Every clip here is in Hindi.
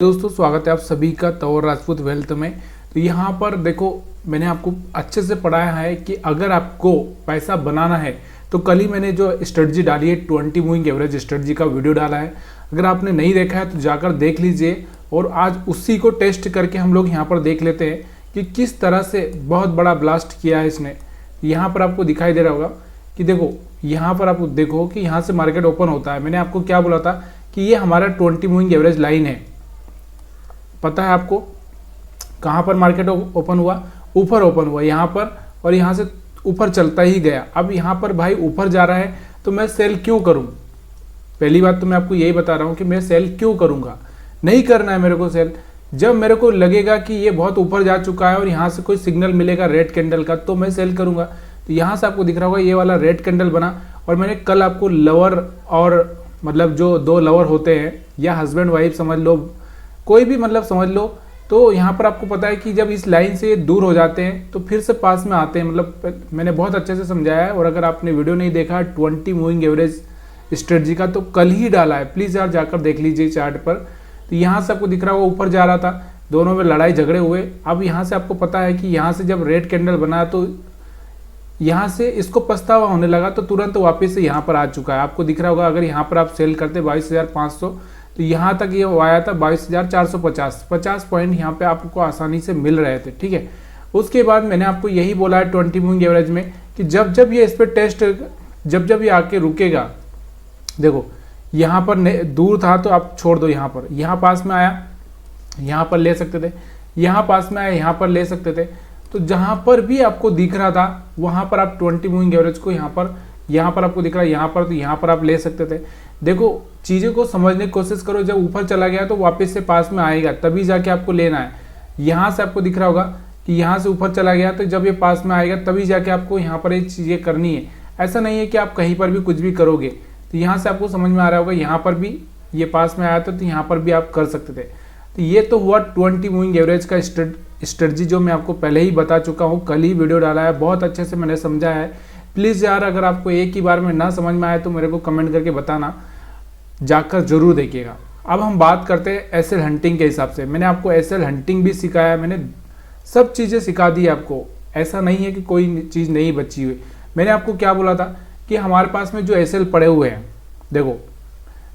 दोस्तों स्वागत है आप सभी का तौर राजपूत वेल्थ में। तो यहाँ पर देखो, मैंने आपको अच्छे से पढ़ाया है कि अगर आपको पैसा बनाना है तो कल ही मैंने जो स्ट्रेटजी डाली है 20 मूविंग एवरेज स्ट्रेटजी का वीडियो डाला है। अगर आपने नहीं देखा है तो जाकर देख लीजिए। और आज उसी को टेस्ट करके हम लोग यहाँ पर देख लेते हैं कि किस तरह से बहुत बड़ा ब्लास्ट किया है इसने। यहाँ पर आपको दिखाई दे रहा होगा कि देखो, यहाँ पर आप देखो कि यहाँ से मार्केट ओपन होता है। मैंने आपको क्या बोला था कि ये हमारा 20 मूविंग एवरेज लाइन है। पता है आपको कहाँ पर मार्केट ओपन हुआ? ऊपर ओपन हुआ यहाँ पर, और यहाँ से ऊपर चलता ही गया। अब यहाँ पर भाई ऊपर जा रहा है तो मैं सेल क्यों करूँ? पहली बात तो मैं आपको यही बता रहा हूँ कि मैं सेल क्यों करूँगा। नहीं करना है मेरे को सेल। जब मेरे को लगेगा कि ये बहुत ऊपर जा चुका है और यहाँ से कोई सिग्नल मिलेगा रेड कैंडल का तो मैं सेल करूँगा। तो यहाँ से आपको दिख रहा होगा ये वाला रेड कैंडल बना, और मैंने कल आपको लवर और मतलब जो दो लवर होते हैं या हस्बैंड वाइफ समझ लो, कोई भी मतलब समझ लो, तो यहाँ पर आपको पता है कि जब इस लाइन से दूर हो जाते हैं तो फिर से पास में आते हैं। मतलब मैंने बहुत अच्छे से समझाया है। और अगर आपने वीडियो नहीं देखा 20 मूविंग एवरेज स्ट्रेटजी का तो कल ही डाला है, प्लीज़ यार जाकर देख लीजिए चार्ट पर। तो यहाँ से आपको दिख रहा होगा ऊपर जा रहा था, दोनों में लड़ाई झगड़े हुए। अब यहाँ से आपको पता है कि यहाँ से जब रेड कैंडल बना तो यहाँ से इसको पछतावा होने लगा तो तुरंत वापस से यहाँ पर आ चुका है। आपको दिख रहा होगा अगर यहाँ पर आप सेल करते 22,500 तो यहाँ तक ये आया था 22,450। 50 पॉइंट यहाँ पे आपको आसानी से मिल रहे थे, ठीक है। उसके बाद मैंने आपको यही बोला है 20 मूविंग एवरेज में कि जब जब ये इस पर टेस्ट जब जब ये आके रुकेगा, देखो यहाँ पर दूर था तो आप छोड़ दो, यहाँ पास में आया यहाँ पर ले सकते थे, यहाँ पास में आया यहाँ पर ले सकते थे। तो जहाँ पर भी आपको दिख रहा था वहाँ पर आप 20 मूविंग एवरेज को यहाँ पर आपको दिख रहा है यहाँ पर, तो यहाँ पर आप ले सकते थे। देखो चीज़ों को समझने की कोशिश करो। जब ऊपर चला गया तो वापस से पास में आएगा तभी जाके आपको लेना है। यहाँ से आपको दिख रहा होगा कि यहाँ से ऊपर चला गया तो जब ये पास में आएगा तभी जाके आपको यहाँ पर ये चीज़ें करनी है। ऐसा नहीं है कि आप कहीं पर भी कुछ भी करोगे। तो यहाँ से आपको समझ में आ रहा होगा यहाँ पर भी ये पास में आया था तो यहाँ पर भी आप कर सकते थे। तो ये तो हुआ 20 मूविंग एवरेज का स्ट्रेटजी जो मैं आपको पहले ही बता चुका हूँ, कल ही वीडियो डाला है, बहुत अच्छे से मैंने समझाया है। प्लीज़ यार अगर आपको एक ही बार में ना समझ में आए तो मेरे को कमेंट करके बताना, जाकर जरूर देखिएगा। अब हम बात करते हैं एसएल हंटिंग के हिसाब से। मैंने आपको एसएल हंटिंग भी सिखाया, मैंने सब चीज़ें सिखा दी आपको। ऐसा नहीं है कि कोई चीज़ नहीं बची हुई। मैंने आपको क्या बोला था कि हमारे पास में जो एसएल पड़े हुए हैं, देखो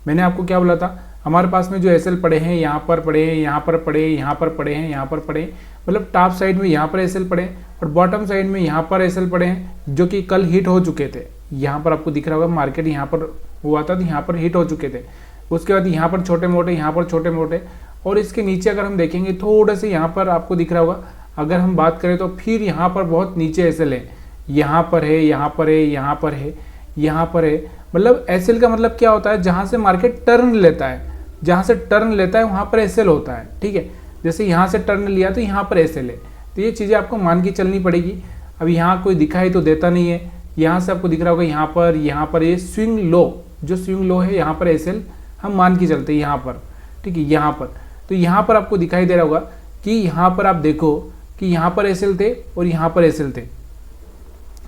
मैंने आपको क्या बोला था, हमारे पास में जो एसएल पड़े हैं, यहाँ पर पड़े हैं, यहाँ पर पड़े हैं, यहाँ पर पड़े हैं, यहाँ पर पड़े हैं, मतलब टॉप साइड में यहाँ पर एसएल पड़े हैं और बॉटम साइड में यहाँ पर एसएल पड़े हैं जो कि कल हिट हो चुके थे। यहाँ पर आपको दिख रहा होगा मार्केट यहाँ पर हुआ था तो यहाँ पर हिट हो चुके थे। उसके बाद यहाँ पर छोटे मोटे, यहाँ पर छोटे मोटे, और इसके नीचे अगर हम देखेंगे थोड़े से यहाँ पर आपको दिख रहा होगा। अगर हम बात करें तो फिर यहाँ पर बहुत नीचे एसएल है, यहाँ पर है, यहाँ पर है, यहाँ पर है, यहाँ पर है। मतलब एसएल का मतलब क्या होता है? जहाँ से मार्केट टर्न लेता है, जहाँ से टर्न लेता है वहाँ पर एसएल होता है, ठीक है। जैसे यहाँ से टर्न लिया तो यहाँ पर एसएल है। तो ये चीज़ें आपको मान के चलनी पड़ेगी। अब यहाँ कोई दिखाई तो देता नहीं है। यहाँ से आपको दिख रहा होगा यहाँ पर ये स्विंग लो, जो स्विंग लो है यहाँ पर एसएल हम मान के चलते हैं यहाँ पर, ठीक है। यहाँ पर तो यहाँ पर आपको दिखाई दे रहा होगा कि यहाँ पर आप देखो कि यहाँ पर एसएल थे और यहाँ पर एसएल थे।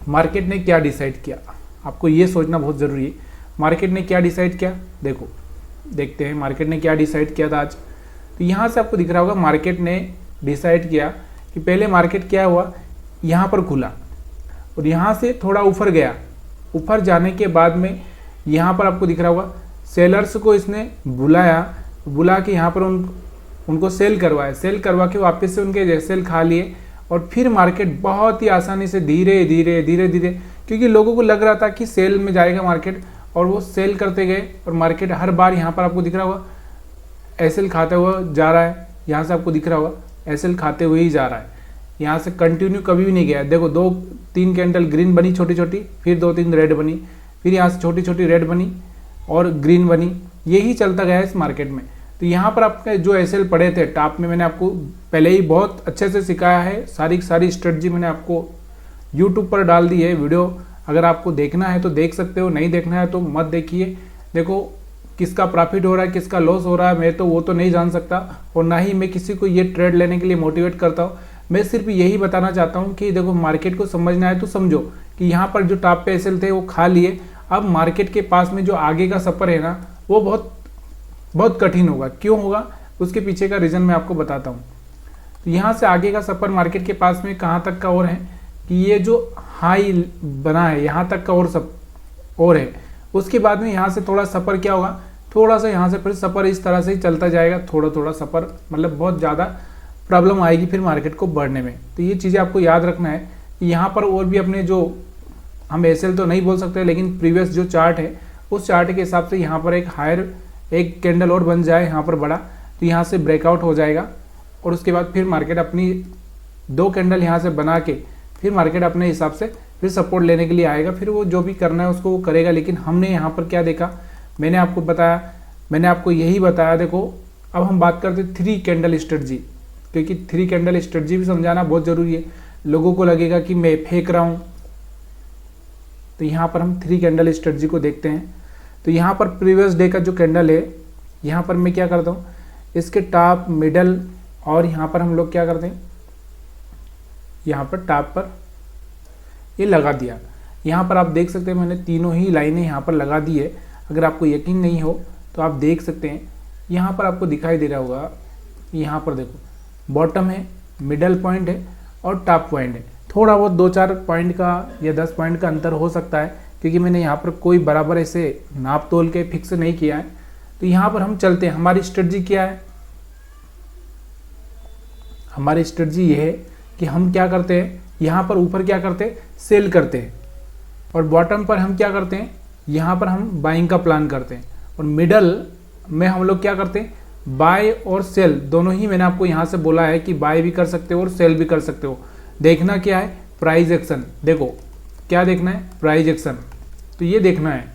मार्केट ने क्या डिसाइड किया, आपको ये सोचना बहुत ज़रूरी है। मार्केट ने क्या डिसाइड किया, देखो देखते हैं मार्केट ने क्या डिसाइड किया था आज। तो यहाँ से आपको दिख रहा होगा मार्केट ने डिसाइड किया कि पहले मार्केट क्या हुआ, यहाँ पर खुला और यहाँ से थोड़ा ऊपर गया। ऊपर जाने के बाद में यहाँ पर आपको दिख रहा होगा सेलर्स को इसने बुला के यहाँ पर उनको सेल करवाया। सेल करवा के वापस से उनके सेल खा लिए और फिर मार्केट बहुत ही आसानी से धीरे धीरे, क्योंकि लोगों को लग रहा था कि सेल में जाएगा मार्केट, और वो सेल करते गए और मार्केट हर बार यहाँ पर आपको दिख रहा होगा एसएल खाते हुए जा रहा है। यहाँ से आपको दिख रहा होगा एसएल खाते हुए ही जा रहा है, यहाँ से कंटिन्यू कभी भी नहीं गया। देखो 2-3 कैंडल ग्रीन बनी छोटी छोटी, फिर 2-3 रेड बनी, फिर यहाँ से छोटी छोटी रेड बनी और ग्रीन बनी, यही चलता गया इस मार्केट में। तो यहाँ पर आपके जो एसएल पड़े थे टॉप में, मैंने आपको पहले ही बहुत अच्छे से सिखाया है। सारी स्ट्रेटजी मैंने आपको यूट्यूब पर डाल दी है वीडियो। अगर आपको देखना है तो देख सकते हो, नहीं देखना है तो मत देखिए। देखो किसका प्रॉफिट हो रहा है, किसका लॉस हो रहा है, मैं तो वो तो नहीं जान सकता, और ना ही मैं किसी को ये ट्रेड लेने के लिए मोटिवेट करता हूँ। मैं सिर्फ यही बताना चाहता हूँ कि देखो मार्केट को समझना है तो समझो कि यहाँ पर जो टॉप पे एसएल थे वो खा लिए। अब मार्केट के पास में जो आगे का सफ़र है ना वो बहुत कठिन होगा। क्यों होगा? उसके पीछे का रीज़न मैं आपको बताता हूँ। तो यहाँ से आगे का सफ़र मार्केट के पास में कहाँ तक का और है कि ये जो हाई बना है यहाँ तक का और सब और है। उसके बाद में यहाँ से थोड़ा सफ़र क्या होगा, थोड़ा सा यहाँ से फिर सफ़र इस तरह से ही चलता जाएगा, थोड़ा थोड़ा सफ़र, मतलब बहुत ज़्यादा प्रॉब्लम आएगी फिर मार्केट को बढ़ने में। तो ये चीज़ें आपको याद रखना है कि यहाँ पर और भी अपने जो हम एसएल तो नहीं बोल सकते, लेकिन प्रीवियस जो चार्ट है उस चार्ट के हिसाब से यहाँ पर एक हायर एक कैंडल और बन जाए यहाँ पर बड़ा, तो यहाँ से ब्रेकआउट हो जाएगा और उसके बाद फिर मार्केट अपनी 2 कैंडल यहाँ से बना के फिर मार्केट अपने हिसाब से फिर सपोर्ट लेने के लिए आएगा, फिर वो जो भी करना है उसको वो करेगा। लेकिन हमने यहाँ पर क्या देखा, मैंने आपको यही बताया। देखो अब हम बात करते 3 कैंडल स्ट्रेटजी, क्योंकि 3 कैंडल स्ट्रेटजी भी समझाना बहुत ज़रूरी है। लोगों को लगेगा कि मैं फेंक रहा हूँ, तो यहाँ पर हम 3 कैंडल स्ट्रेटजी को देखते हैं। तो यहाँ पर प्रीवियस डे का जो कैंडल है, यहाँ पर मैं क्या करता हूँ, इसके टॉप मिडल और यहाँ पर हम लोग क्या करते हैं, यहाँ पर टॉप पर ये लगा दिया। यहाँ पर आप देख सकते हैं मैंने तीनों ही लाइनें यहाँ पर लगा दी है। अगर आपको यकीन नहीं हो तो आप देख सकते हैं, यहाँ पर आपको दिखाई दे रहा होगा, यहाँ पर देखो बॉटम है, मिडल पॉइंट है और टॉप पॉइंट है। थोड़ा बहुत 2-4 पॉइंट का या 10 पॉइंट का अंतर हो सकता है, क्योंकि मैंने यहाँ पर कोई बराबर ऐसे नाप तोल के फिक्स नहीं किया है। तो यहाँ पर हम चलते हैं, हमारी स्ट्रेटजी क्या है, हमारी स्ट्रेटजी ये है कि हम क्या करते हैं, यहाँ पर ऊपर क्या करते हैं, सेल करते हैं, और बॉटम पर हम क्या करते हैं, यहाँ पर हम बाइंग का प्लान करते हैं, और मिडल में हम लोग क्या करते हैं, बाय और सेल दोनों ही। मैंने आपको यहाँ से बोला है कि बाय भी कर सकते हो और सेल भी कर सकते हो। देखना क्या है, प्राइस एक्शन। देखो क्या देखना है, प्राइस एक्शन, तो ये देखना है।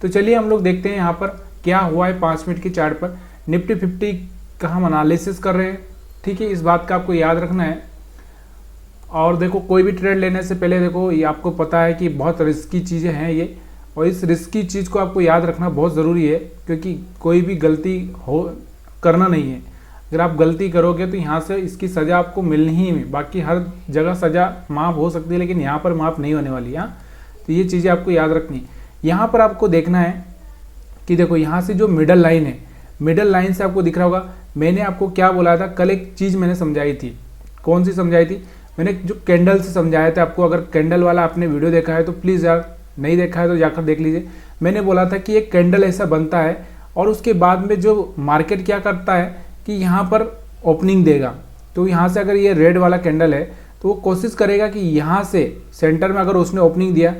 तो चलिए हम लोग देखते हैं यहाँ पर क्या हुआ है 5 मिनट की चार्ट पर। निफ्टी 50 का हम एनालिसिस कर रहे हैं, ठीक है, इस बात का आपको याद रखना है। और देखो कोई भी ट्रेड लेने से पहले देखो ये आपको पता है कि बहुत रिस्की चीज़ें हैं ये, और इस रिस्की चीज़ को आपको याद रखना बहुत ज़रूरी है, क्योंकि कोई भी गलती हो करना नहीं है। अगर आप गलती करोगे तो यहाँ से इसकी सज़ा आपको मिलनी ही है। बाकी हर जगह सज़ा माफ़ हो सकती है, लेकिन यहाँ पर माफ़ नहीं होने वाली है। तो ये चीज़ें आपको याद रखनी है। यहाँ पर आपको देखना है कि देखो यहाँ से जो मिडल लाइन है, मिडल लाइन से आपको दिख रहा होगा, मैंने आपको क्या बोला था कल, एक चीज़ मैंने समझाई थी। कौन सी समझाई थी, मैंने जो कैंडल से समझाया था आपको। अगर कैंडल वाला आपने वीडियो देखा है तो प्लीज़ यार, नहीं देखा है तो जाकर देख लीजिए। मैंने बोला था कि एक कैंडल ऐसा बनता है और उसके बाद में जो मार्केट क्या करता है कि यहाँ पर ओपनिंग देगा। तो यहाँ से अगर ये रेड वाला कैंडल है तो वो कोशिश करेगा कि यहाँ से सेंटर में अगर उसने ओपनिंग दिया,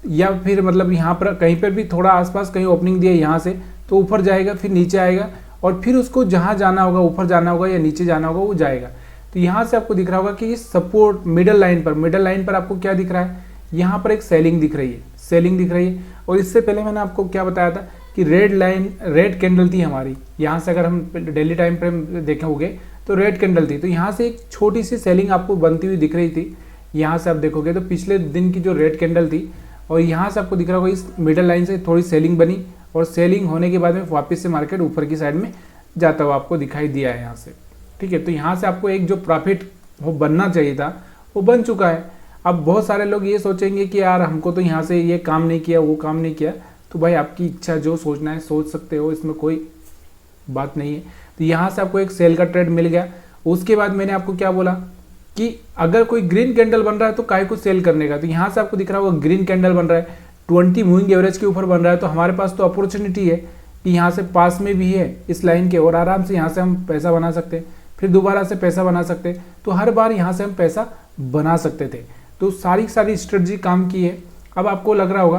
या फिर मतलब यहाँ पर कहीं पर भी थोड़ा आसपास कहीं ओपनिंग दिया यहाँ से, तो ऊपर जाएगा, फिर नीचे आएगा, और फिर उसको जहाँ जाना होगा, ऊपर जाना होगा या नीचे जाना होगा, वो जाएगा। तो यहाँ से आपको दिख रहा होगा कि इस सपोर्ट मिडल लाइन पर आपको क्या दिख रहा है, यहाँ पर एक सेलिंग दिख रही है, सेलिंग दिख रही है। और इससे पहले मैंने आपको क्या बताया था कि रेड कैंडल थी हमारी। यहाँ से अगर हम डेली टाइम फ्रेम देखेंगे तो रेड कैंडल थी, तो यहाँ से एक छोटी सी सेलिंग आपको बनती हुई दिख रही थी। यहाँ से आप देखोगे तो पिछले दिन की जो रेड कैंडल थी, और यहाँ से आपको दिख रहा होगा इस मिडल लाइन से थोड़ी सेलिंग बनी, और सेलिंग होने के बाद में वापस से मार्केट ऊपर की साइड में जाता हुआ आपको दिखाई दिया है यहाँ से, ठीक है। तो यहाँ से आपको एक जो प्रॉफिट वो बनना चाहिए था वो बन चुका है। अब बहुत सारे लोग ये सोचेंगे कि यार हमको तो यहाँ से ये काम नहीं किया, वो काम नहीं किया। तो भाई आपकी इच्छा, जो सोचना है सोच सकते हो, इसमें कोई बात नहीं है। तो यहाँ से आपको एक सेल का ट्रेड मिल गया। उसके बाद मैंने आपको क्या बोला कि अगर कोई ग्रीन कैंडल बन रहा है तो काहे को सेल करने का। तो यहाँ से आपको दिख रहा होगा ग्रीन कैंडल बन रहा है, 20 मूविंग एवरेज के ऊपर बन रहा है। तो हमारे पास तो अपॉर्चुनिटी है कि यहाँ से पास में भी है इस लाइन के, और आराम से यहाँ से हम पैसा बना सकते हैं, फिर दोबारा से पैसा बना सकते हैं। तो हर बार यहाँ से हम पैसा बना सकते थे। तो सारी स्ट्रेटजी काम की है। अब आपको लग रहा होगा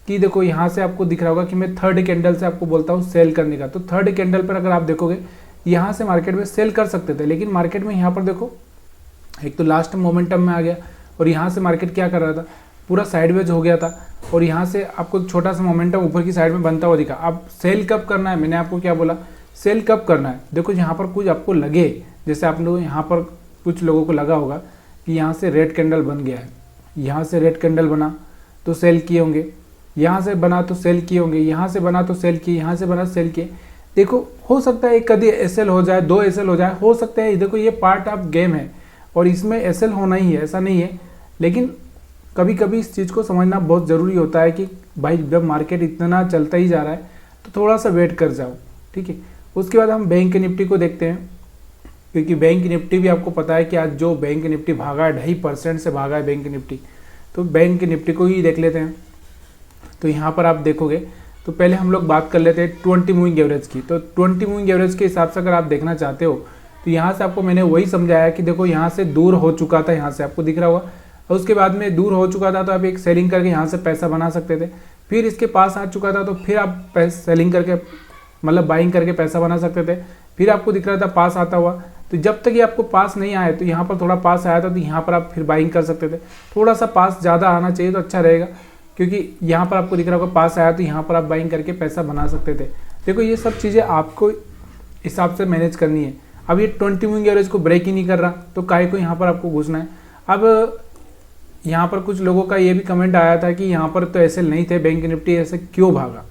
कि देखो यहाँ से आपको दिख रहा होगा कि मैं थर्ड कैंडल से आपको बोलता हूँ सेल करने का। तो थर्ड कैंडल पर अगर आप देखोगे यहाँ से मार्केट में सेल कर सकते थे, लेकिन मार्केट में यहाँ पर देखो एक तो लास्ट मोमेंटम में आ गया, और यहाँ से मार्केट क्या कर रहा था, पूरा साइडवेज हो गया था, और यहाँ से आपको छोटा सा मोमेंटम ऊपर की साइड में बनता हुआ दिखा। अब सेल कब करना है, मैंने आपको क्या बोला, सेल कब करना है। देखो यहाँ पर कुछ आपको लगे, जैसे आप लोग यहाँ पर कुछ लोगों को लगा होगा कि यहाँ से रेड कैंडल बन गया है, यहाँ से रेड कैंडल बना तो सेल किए होंगे, यहाँ से बना तो सेल किए होंगे, यहाँ से बना तो सेल किए, यहाँ से बना सेल किए। देखो हो सकता है एक कभी एसएल हो जाए, 2 एसएल हो जाए, हो सकता है। देखो ये पार्ट ऑफ गेम है और इसमें एसएल होना ही है, ऐसा नहीं है। लेकिन कभी कभी इस चीज़ को समझना बहुत ज़रूरी होता है कि भाई जब मार्केट इतना चलता ही जा रहा है तो थोड़ा सा वेट कर जाओ, ठीक है। उसके बाद हम बैंक निफ्टी को देखते हैं, क्योंकि बैंक निफ्टी भी आपको पता है कि आज जो बैंक निफ्टी भागा है 2.5% से भागा है बैंक निफ्टी। तो बैंक निफ्टी को ही देख लेते हैं। तो यहाँ पर आप देखोगे तो पहले हम लोग बात कर लेते हैं 20 मूविंग एवरेज की। तो 20 मूविंग एवरेज के हिसाब से अगर आप देखना चाहते हो तो यहाँ से आपको मैंने वही समझाया कि देखो यहाँ से दूर हो चुका था, यहाँ से आपको दिख रहा होगा, और उसके बाद में दूर हो चुका था तो आप एक सेलिंग करके यहाँ से पैसा बना सकते थे। फिर इसके पास आ चुका था तो फिर आप सेलिंग करके मतलब बाइंग करके पैसा बना सकते थे। फिर आपको दिख रहा था पास आता हुआ, तो जब तक ये आपको पास नहीं आए, तो यहाँ पर थोड़ा पास आया था तो यहाँ पर आप फिर बाइंग कर सकते थे। थोड़ा सा पास ज़्यादा आना चाहिए तो अच्छा रहेगा, क्योंकि यहाँ पर आपको दिख रहा होगा पास आया तो यहाँ पर आप बाइंग करके पैसा बना सकते थे। देखो ये सब चीज़ें आपको हिसाब से मैनेज करनी है। अब ये 20 मूविंग एवरेज को ब्रेक ही नहीं कर रहा तो काहे को यहाँ पर आपको घुसना है। अब यहाँ पर कुछ लोगों का ये भी कमेंट आया था कि यहाँ पर तो ऐसे नहीं थे, बैंक निफ्टी ऐसे क्यों भागा।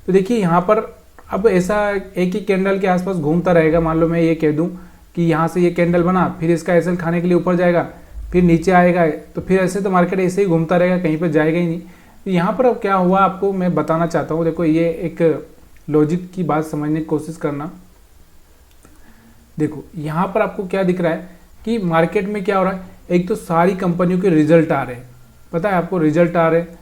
तो देखिए यहाँ पर अब ऐसा एक ही कैंडल के आसपास घूमता रहेगा। मान लो मैं ये कह दूँ कि यहाँ से ये कैंडल बना, फिर इसका एसएल खाने के लिए ऊपर जाएगा, फिर नीचे आएगा, तो फिर ऐसे तो मार्केट ऐसे ही घूमता रहेगा, कहीं पर जाएगा ही नहीं। तो यहाँ पर अब क्या हुआ आपको मैं बताना चाहता हूँ। देखो ये एक लॉजिक की बात समझने की कोशिश करना। देखो यहाँ पर आपको क्या दिख रहा है कि मार्केट में क्या हो रहा है, एक तो सारी कंपनियों के रिजल्ट आ रहे हैं, पता है आपको रिजल्ट आ रहे हैं,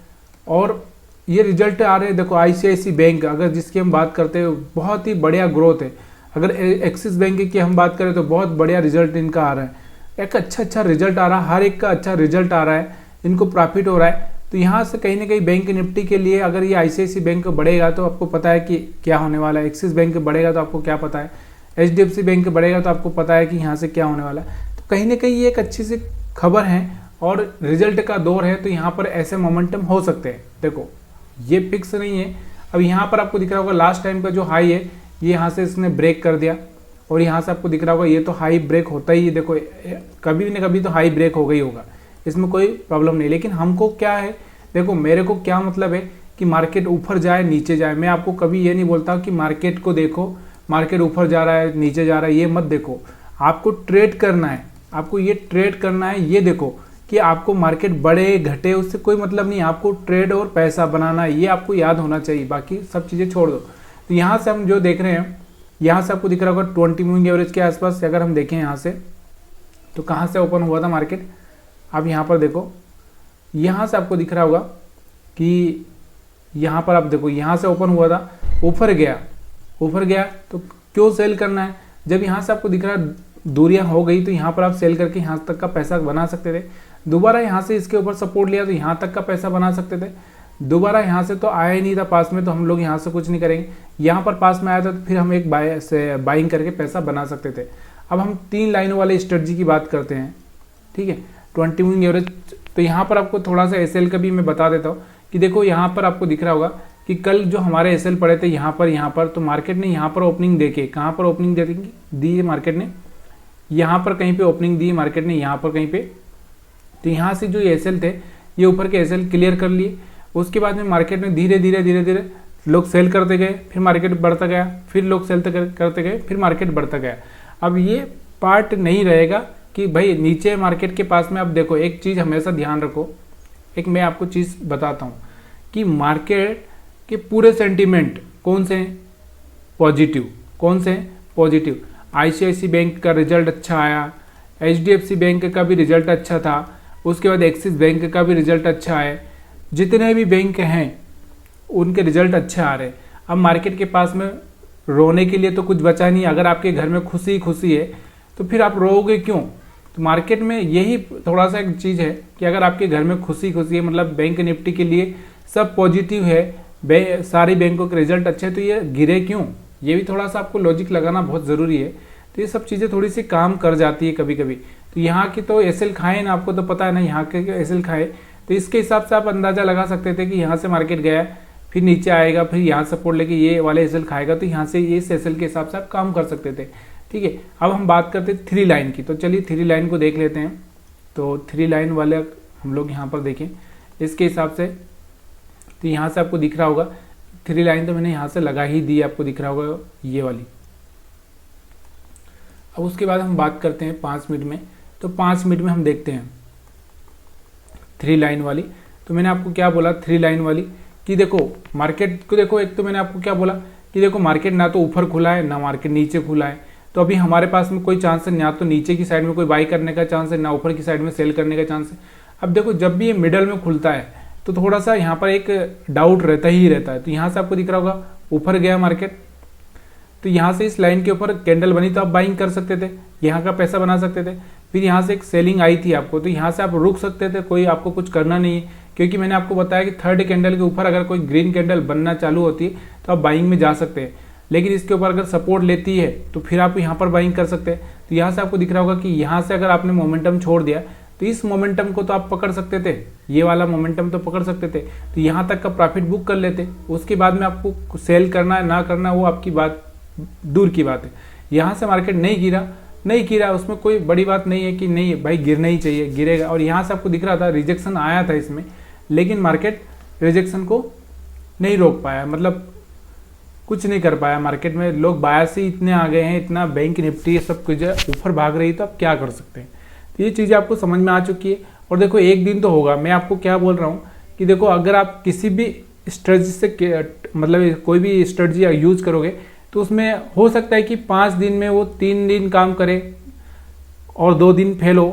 और ये रिजल्ट आ रहे हैं। देखो आईसीआईसी बैंक अगर जिसकी हम बात करते हैं बहुत ही बढ़िया ग्रोथ है। अगर एक्सिस बैंक की हम बात करें तो बहुत बढ़िया रिजल्ट इनका आ रहा है, एक अच्छा रिजल्ट आ रहा है, हर एक का अच्छा रिजल्ट आ रहा है, इनको प्रॉफिट हो रहा है। तो यहाँ से कहीं ना कहीं बैंक निफ्टी के लिए अगर ये आईसीआईसी बैंक बढ़ेगा तो आपको पता है कि क्या होने वाला है, एक्सिस बैंक बढ़ेगा तो आपको क्या पता है, एचडीएफसी बैंक बढ़ेगा तो आपको पता है कि यहाँ से क्या होने वाला है। तो कहीं ना कहीं ये एक अच्छी सी खबर है और रिजल्ट का दौर है, तो यहाँ पर ऐसे मोमेंटम हो सकते हैं। देखो ये फिक्स नहीं है। अब यहाँ पर आपको दिख रहा होगा लास्ट टाइम का जो हाई है ये यहाँ से इसने ब्रेक कर दिया, और यहाँ से आपको दिख रहा होगा ये तो हाई ब्रेक होता ही है। देखो कभी न कभी तो हाई ब्रेक हो गई होगा, इसमें कोई प्रॉब्लम नहीं। लेकिन हमको क्या है, देखो मेरे को क्या मतलब है कि मार्केट ऊपर जाए नीचे जाए। मैं आपको कभी ये नहीं बोलता कि मार्केट को देखो मार्केट ऊपर जा रहा है नीचे जा रहा है, ये मत देखो। आपको ट्रेड करना है, आपको ये ट्रेड करना है। ये देखो कि आपको मार्केट बढ़े घटे उससे कोई मतलब नहीं, आपको ट्रेड और पैसा बनाना है, ये आपको याद होना चाहिए। बाकी सब चीज़ें छोड़ दो। तो यहाँ से हम जो देख रहे हैं, यहाँ से आपको दिख रहा होगा 20 मूविंग एवरेज के आसपास अगर हम देखें यहाँ से, तो कहाँ से ओपन हुआ था मार्केट। अब यहाँ पर देखो, यहाँ से आपको दिख रहा होगा कि यहाँ पर आप देखो यहाँ से ओपन हुआ था, ऊपर गया तो क्यों सेल करना है। जब यहाँ से आपको दिख रहा है दूरियां हो गई तो यहाँ पर आप सेल करके यहाँ तक का पैसा बना सकते थे। दोबारा यहाँ से इसके ऊपर सपोर्ट लिया तो यहाँ तक का पैसा बना सकते थे। दोबारा यहाँ से तो आया ही नहीं था पास में, तो हम लोग यहाँ से कुछ नहीं करेंगे। यहाँ पर पास में आया था तो फिर हम एक बाइंग करके पैसा बना सकते थे। अब हम 3 लाइनों वाले स्ट्रेटजी की बात करते हैं, ठीक है। 20 मूविंग एवरेज, तो यहाँ पर आपको थोड़ा सा एसएल का भी मैं बता देता हूँ कि देखो यहाँ पर आपको दिख रहा होगा कि कल जो हमारे एसएल पड़े थे यहाँ पर तो मार्केट ने यहाँ पर ओपनिंग देके, कहाँ पर ओपनिंग दी है मार्केट ने, यहाँ पर कहीं पे ओपनिंग दी मार्केट ने, यहाँ पर कहीं पे। तो यहाँ से जो एसएल थे ये ऊपर के एसएल क्लियर कर लिए। उसके बाद में मार्केट में धीरे धीरे लोग सेल करते गए, फिर मार्केट बढ़ता गया, फिर लोग सेल करते गए, फिर मार्केट बढ़ता गया। अब ये पार्ट नहीं रहेगा कि भाई नीचे मार्केट के पास में। अब देखो एक चीज़ हमेशा ध्यान रखो, एक मैं आपको चीज़ बताता हूँ कि मार्केट के पूरे सेंटीमेंट कौन से हैं पॉजिटिव, कौन से हैं पॉजिटिव। आईसीआईसी बैंक का रिजल्ट अच्छा आया, एचडीएफसी बैंक का भी रिजल्ट अच्छा था, उसके बाद एक्सिस बैंक का भी रिजल्ट अच्छा है। जितने भी बैंक हैं उनके रिजल्ट अच्छे आ रहे हैं। अब मार्केट के पास में रोने के लिए तो कुछ बचा नहीं। अगर आपके घर में खुशी खुशी है तो फिर आप रोओगे क्यों। तो मार्केट में यही थोड़ा सा एक चीज़ है कि अगर आपके घर में खुशी खुशी है, मतलब बैंक निफ्टी के लिए सब पॉजिटिव है, सारी बैंकों के रिजल्ट अच्छे, तो ये गिरे क्यों। ये भी थोड़ा सा आपको लॉजिक लगाना बहुत ज़रूरी है। तो ये सब चीज़ें थोड़ी सी काम कर जाती है कभी कभी। तो यहाँ की तो एसएल खाए ना, आपको तो पता है ना यहाँ के एसएल खाए, तो इसके हिसाब से आप अंदाज़ा लगा सकते थे कि यहाँ से मार्केट गया, फिर नीचे आएगा, फिर यहाँ सपोर्ट लेके ये वाले एसएल खाएगा, तो यहाँ से ये एसएल के हिसाब से आप काम कर सकते थे, ठीक है। अब हम बात करते हैं 3 लाइन की, तो चलिए 3 लाइन को देख लेते हैं। तो 3 लाइन वाले हम लोग यहाँ पर देखें इसके हिसाब से, तो यहाँ से आपको दिख रहा होगा 3 लाइन तो मैंने यहाँ से लगा ही दी, आपको दिख रहा होगा ये वाली। अब उसके बाद हम बात करते हैं 5 मिनट में, तो 5 मिनट में हम देखते हैं 3 लाइन वाली। तो मैंने आपको क्या बोला 3 लाइन वाली कि देखो मार्केट को देखो, एक तो मैंने आपको क्या बोला कि देखो मार्केट ना तो ऊपर खुला है ना मार्केट नीचे खुला है, तो अभी हमारे पास में कोई चांस है ना तो नीचे की साइड में कोई बाई करने का चांस है ना ऊपर की साइड में सेल करने का चांस है। अब देखो जब भी ये मिडल में खुलता है तो थोड़ा सा यहाँ पर एक डाउट रहता ही रहता है। तो यहाँ से आपको दिख रहा होगा ऊपर गया मार्केट, तो यहाँ से इस लाइन के ऊपर कैंडल बनी तो आप बाइंग कर सकते थे, यहाँ का पैसा बना सकते थे। फिर यहाँ से एक सेलिंग आई थी आपको, तो यहाँ से आप रुक सकते थे, कोई आपको कुछ करना नहीं है, क्योंकि मैंने आपको बताया कि थर्ड कैंडल के ऊपर अगर कोई ग्रीन कैंडल बनना चालू होती है तो आप बाइंग में जा सकते हैं। लेकिन इसके ऊपर अगर सपोर्ट लेती है तो फिर आप यहाँ पर बाइंग कर सकते हैं। तो यहाँ से आपको दिख रहा होगा कि यहाँ से अगर आपने मोमेंटम छोड़ दिया तो इस मोमेंटम को तो आप पकड़ सकते थे, ये वाला मोमेंटम तो पकड़ सकते थे, तो यहाँ तक का प्रॉफिट बुक कर लेते। उसके बाद में आपको सेल करना है ना करना वो आपकी बात दूर की बात है। यहाँ से मार्केट नहीं गिरा उसमें कोई बड़ी बात नहीं है कि नहीं भाई गिरना ही चाहिए, गिरेगा। और यहाँ से आपको दिख रहा था रिजेक्शन आया था इसमें, लेकिन मार्केट रिजेक्शन को नहीं रोक पाया, मतलब कुछ नहीं कर पाया। मार्केट में लोग बायस ही इतने आ गए हैं, इतना बैंक निफ्टी सब कुछ ऊपर भाग रही है, तो आप क्या कर सकते हैं। तो ये चीज़ें आपको समझ में आ चुकी है। और देखो एक दिन तो होगा, मैं आपको क्या बोल रहा हूँ कि देखो अगर आप किसी भी स्ट्रेटजी से मतलब कोई भी स्ट्रेटजी यूज करोगे तो उसमें हो सकता है कि 5 दिन में वो 3 दिन काम करे और 2 दिन फेल हो।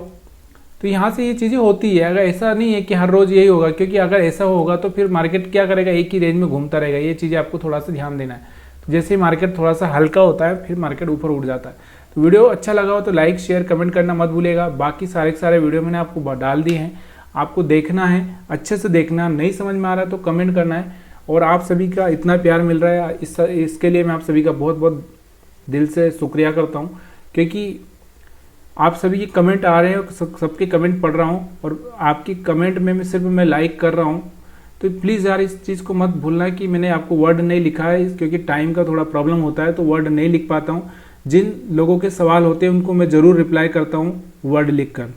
तो यहाँ से ये चीज़ें होती है, अगर ऐसा नहीं है कि हर रोज़ यही होगा, क्योंकि अगर ऐसा होगा तो फिर मार्केट क्या करेगा, एक ही रेंज में घूमता रहेगा। ये चीज़ें आपको थोड़ा सा ध्यान देना है। तो जैसे ही मार्केट थोड़ा सा हल्का होता है फिर मार्केट ऊपर उठ जाता है। तो वीडियो अच्छा लगा हो तो लाइक शेयर कमेंट करना मत भूलिएगा। बाकी सारे वीडियो मैंने आपको डाल दिए हैं, आपको देखना है, अच्छे से देखना। नहीं समझ में आ रहा है तो कमेंट करना है। और आप सभी का इतना प्यार मिल रहा है इसके लिए मैं आप सभी का बहुत बहुत दिल से शुक्रिया करता हूँ, क्योंकि आप सभी के कमेंट आ रहे हैं, सबके कमेंट पढ़ रहा हूँ और आपकी कमेंट में सिर्फ मैं लाइक कर रहा हूँ। तो प्लीज़ यार इस चीज़ को मत भूलना कि मैंने आपको वर्ड नहीं लिखा है, क्योंकि टाइम का थोड़ा प्रॉब्लम होता है तो वर्ड नहीं लिख पाता हूँ। जिन लोगों के सवाल होते हैं उनको मैं ज़रूर रिप्लाई करता हूँ वर्ड लिख कर।